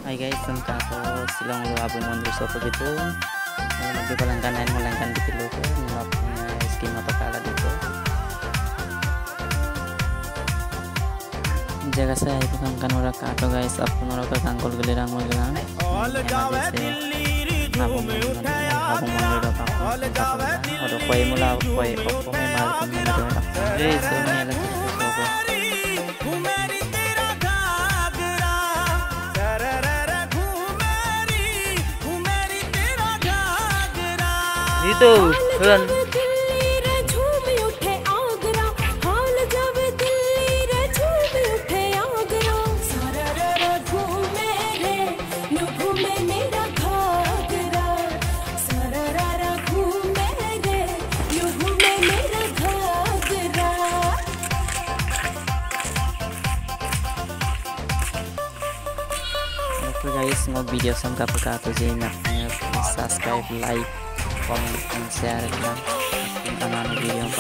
Hai guys, sangka ko silang lo abong mundur so begitu. Magpipalangkan lain malangkan gitu lo ko nilap schema pakala dito. Jaga saya itu kan kanura ka to guys, apun ora ka kangkol gelirang mo gelang. Abong mundur ka. Odo koy mula koy opo may mahal ko mundur ka. Guys, so niya lang ko. Itu kan guys, mau video sampai kapan tuh subscribe, like, comment, and share, dan tonton video yang